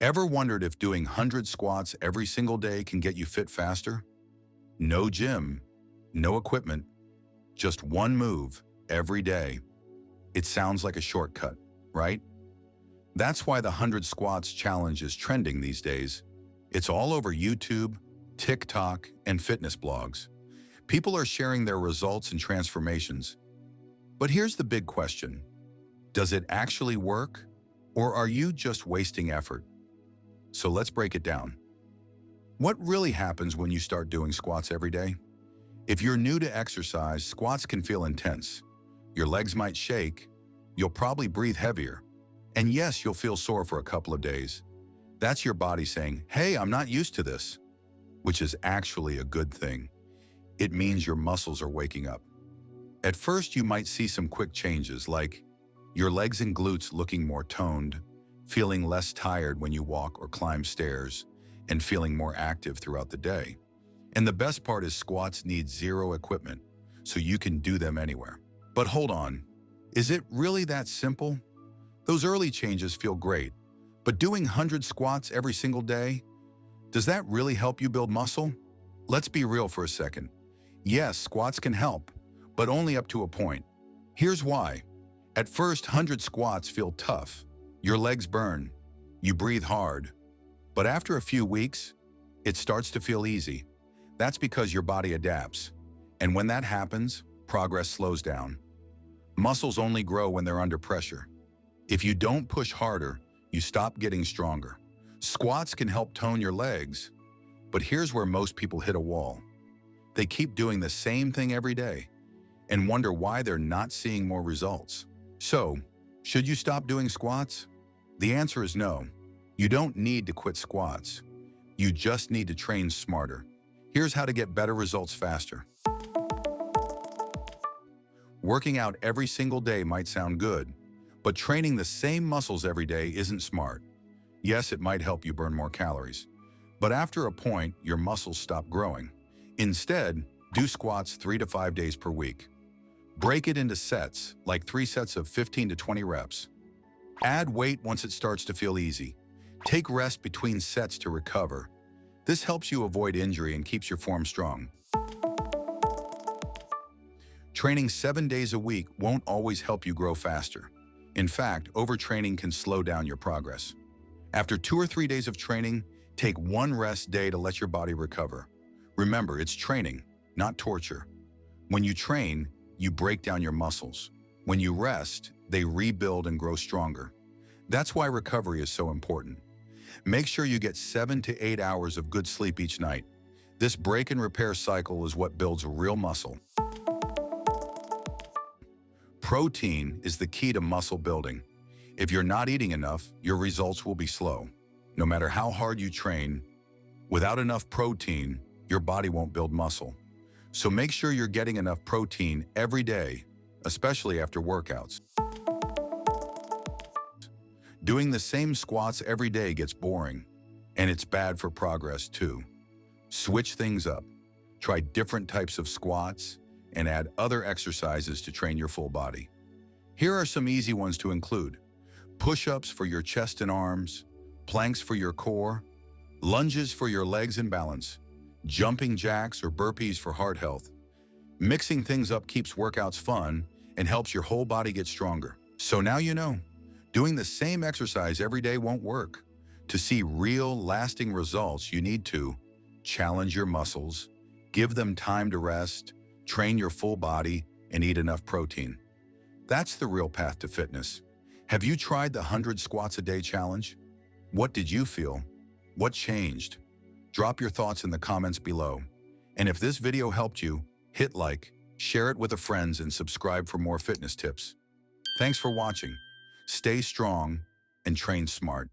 Ever wondered if doing 100 squats every single day can get you fit faster? No gym, no equipment, just one move every day. It sounds like a shortcut, right? That's why the 100 squats challenge is trending these days. It's all over YouTube, TikTok, and fitness blogs. People are sharing their results and transformations. But here's the big question. Does it actually work? Or are you just wasting effort? So let's break it down. What really happens when you start doing squats every day? If you're new to exercise, squats can feel intense. Your legs might shake, you'll probably breathe heavier, and yes, you'll feel sore for a couple of days. That's your body saying, hey, I'm not used to this, which is actually a good thing. It means your muscles are waking up. At first, you might see some quick changes like your legs and glutes looking more toned, feeling less tired when you walk or climb stairs, and feeling more active throughout the day. And the best part is squats need zero equipment, so you can do them anywhere. But hold on, is it really that simple? Those early changes feel great, but doing 100 squats every single day, does that really help you build muscle? Let's be real for a second. Yes, squats can help, but only up to a point. Here's why. At first, 100 squats feel tough. Your legs burn, you breathe hard. But after a few weeks, it starts to feel easy. That's because your body adapts. And when that happens, progress slows down. Muscles only grow when they're under pressure. If you don't push harder, you stop getting stronger. Squats can help tone your legs, but here's where most people hit a wall. They keep doing the same thing every day and wonder why they're not seeing more results. So, should you stop doing squats? The answer is no. You don't need to quit squats. You just need to train smarter. Here's how to get better results faster. Working out every single day might sound good, but training the same muscles every day isn't smart. Yes, it might help you burn more calories, but after a point, your muscles stop growing. Instead, do squats 3 to 5 days per week. Break it into sets, like 3 sets of 15 to 20 reps. Add weight once it starts to feel easy. Take rest between sets to recover. This helps you avoid injury and keeps your form strong. Training 7 days a week won't always help you grow faster. In fact, overtraining can slow down your progress. After 2 or 3 days of training, take one rest day to let your body recover. Remember, it's training, not torture. When you train, you break down your muscles. When you rest, they rebuild and grow stronger. That's why recovery is so important. Make sure you get 7 to 8 hours of good sleep each night. This break and repair cycle is what builds real muscle. Protein is the key to muscle building. If you're not eating enough, your results will be slow. No matter how hard you train, without enough protein, your body won't build muscle. So make sure you're getting enough protein every day, especially after workouts. Doing the same squats every day gets boring, and it's bad for progress too. Switch things up. Try different types of squats and add other exercises to train your full body. Here are some easy ones to include. Push-ups for your chest and arms, planks for your core, lunges for your legs and balance, jumping jacks or burpees for heart health. Mixing things up keeps workouts fun and helps your whole body get stronger. So now you know, doing the same exercise every day won't work. To see real, lasting results, you need to challenge your muscles, give them time to rest, train your full body, and eat enough protein. That's the real path to fitness. Have you tried the 100 squats a day challenge? What did you feel? What changed? Drop your thoughts in the comments below. And if this video helped you, hit like, share it with a friend, and subscribe for more fitness tips. Thanks for watching. Stay strong and train smart.